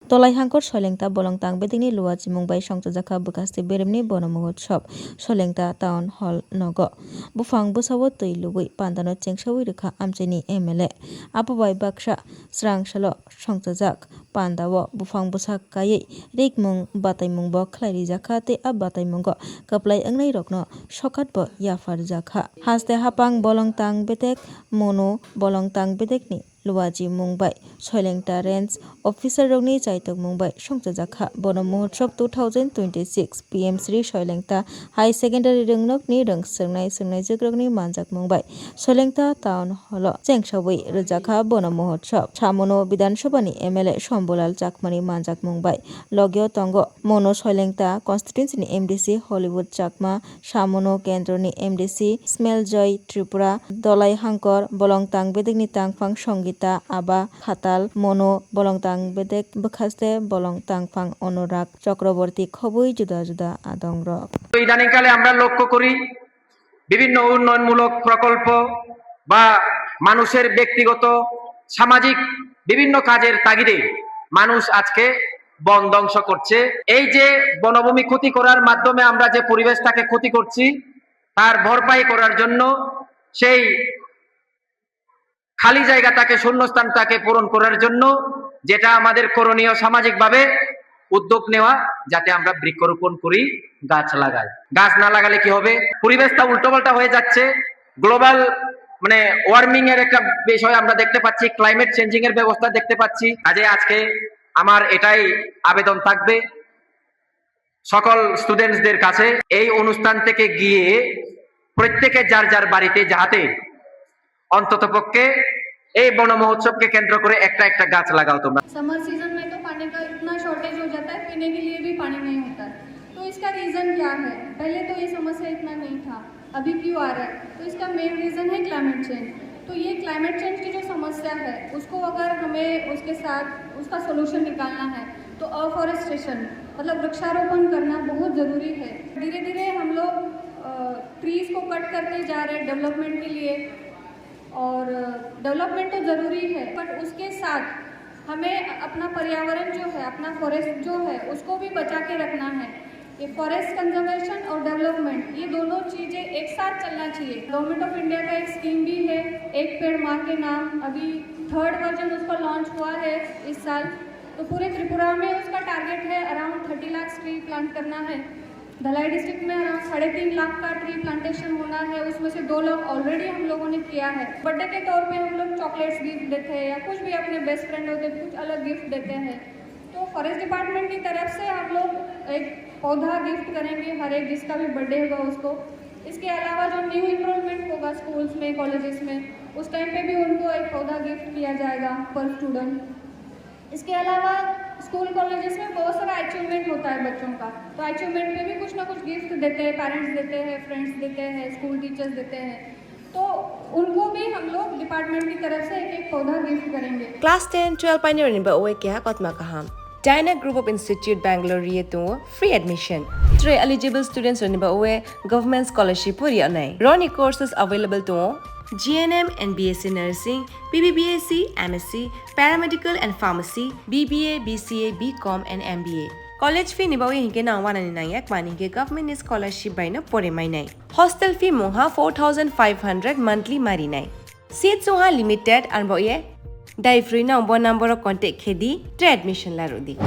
Tolai hangkor solengta bolong tang bedingni luwaji mungbai songchajaka bwkasti beremni bono mohotsop solengta town hall nogo bufang bwsawo tui lubui pandano chengsawi rwkha amchaini MLA apobai baksa srangsalo songchajak pandao bufang bwsak kaiwi rikmung bataimung bo khlairijaka tei a bataimungo kaplai wngnai rokno sokat bo yafarjakha haste hapang bolong tang bedek mono bolong tang bedekni luwaji mungbai solengta range officer rokni chaitok mungbai songchajakha bono mohotsop 2026 PM Sri Solengta High Secondary Rungnokni rungsrwngnai rokni manjak mungbai Solengta Town Hall chengsawi rwjakha bono mohotsop Samono Bidhan Sabha ni MLA Sombolal Chakmani manjak mungbai logyo tongo Mono Solengta constituency ni MDC Hollywood Chakma Samono Kendro ni MDC Smeljoy Tripura Dolai Hangkor bolongtang bedekni tangphang Songita Aba Khatal Mono bolongtang bedek bwkhaste bolongtang phang Anurag Chakraborty khobui juda juda adong rok ইদানিংকালে আমরা লক্ষ্য করি বিভিন্ন উন্নয়নমূলক প্রকল্প বা মানুষের ব্যক্তিগত সামাজিক বিভিন্ন কাজের তাগিদে মানুষ আজকে বন ধ্বংস করছে এই যে বনভূমি ক্ষতি করার মাধ্যমে আমরা যে পরিবেশটাকে ক্ষতি করছি তার ভরপাই করার জন্য সেই খালি জায়গাটাকে শূন্যস্থানটাকে পূরণ করার জন্য যেটা আমাদের করণীয় সামাজিকভাবে উদ্যোগ নেওয়া যাতে আমরা বৃক্ষরোপণ করি গাছ লাগাই গাছ না লাগালে কি হবে পরিবেশটা উল্টোপাল্টা হয়ে যাচ্ছে গ্লোবাল ওয়ার্মিং এর একটা বিষয় আমরা দেখতে পাচ্ছি ক্লাইমেট চেঞ্জিং এর ব্যবস্থা দেখতে পাচ্ছি আজকে আমার এটাই আবেদন থাকবে সকল স্টুডেন্টসদের কাছে এই অনুষ্ঠান থেকে গিয়ে প্রত্যেকে যার যার বাড়িতে যাতে অন্ততপক্ষে এই বন মহোৎসবকে কেন্দ্র করে একটা গাছ লাগাও তোমরা समर सीजन में तो पानी का इतना शॉर्टेज हो जाता है पीने के लिए भी पानी नहीं होता है तो इसका रीजन क्या है पहले तो ये समस्या इतना नहीं था अभी क्यों आ रहा है तो इसका मेन रीजन है क्लाइमेट चेंज तो ये क्लाइमेट चेंज की जो समस्या है उसको अगर हमें उसके साथ उसका सोल्यूशन निकालना है तो अफॉरेस्टेशन मतलब वृक्षारोपण करना बहुत ज़रूरी है धीरे धीरे हम लोग ट्रीज को कट करते जा रहे हैं डेवलपमेंट के लिए और डेवलपमेंट तो ज़रूरी है बट उसके साथ हमें अपना पर्यावरण जो है अपना फॉरेस्ट जो है उसको भी बचा के रखना है ये फॉरेस्ट कंजर्वेशन और डेवलपमेंट ये दोनों चीज़ें एक साथ चलना चाहिए गवर्नमेंट ऑफ इंडिया का एक स्कीम भी है एक पेड़ माँ के नाम अभी 3rd वर्जन उसका लॉन्च हुआ है इस साल तो पूरे त्रिपुरा में उसका टारगेट है अराउंड 30 लाख ट्री प्लांट करना है धलाई डिस्ट्रिक्ट में अराउंड 3.5 लाख का ट्री प्लांटेशन होना है उसमें से 2 लाख ऑलरेडी हम लोगों ने किया है बर्थडे के तौर पे हम लोग चॉकलेट्स गिफ्ट देते हैं या कुछ भी अपने बेस्ट फ्रेंड होते हैं कुछ अलग गिफ्ट देते हैं तो फॉरेस्ट डिपार्टमेंट की तरफ से हम लोग एक पौधा गिफ्ट करेंगे हर एक जिसका भी बर्थडे होगा उसको इसके अलावा जो न्यू इनरोलमेंट होगा स्कूल्स में कॉलेजेस में उस टाइम पे भी उनको एक पौधा गिफ्ट किया जाएगा पर स्टूडेंट इसके अलावा स्कूल कॉलेजेस में बहुत सारा अचीवमेंट होता है बच्चों का तो अचीवमेंट पे भी कुछ ना कुछ गिफ्ट देते हैं पेरेंट्स देते हैं फ्रेंड्स देते हैं स्कूल टीचर्स देते हैं तो उनको भी हम लोग डिपार्टमेंट की तरफ से एक पौधा गिफ्ट करेंगे Class 10, 12 pioneering ba oe kya kotma kaham. Dyna Group of Institute Bangalore ye to free admission. 3 eligible students rani ba oe government scholarship puri anai. Roni courses available to GNM and BSc Nursing, BBBAC, MSc, Paramedical and Pharmacy, BBA, BCA, BCom and MBA. College fee nibawi hinke na 199 yak mani ke government scholarship by na pore mai nai. Hostel fee moha 4500 monthly mari nai. Seats soha limited and boye dai free na number contact khedi tre admission la rodi.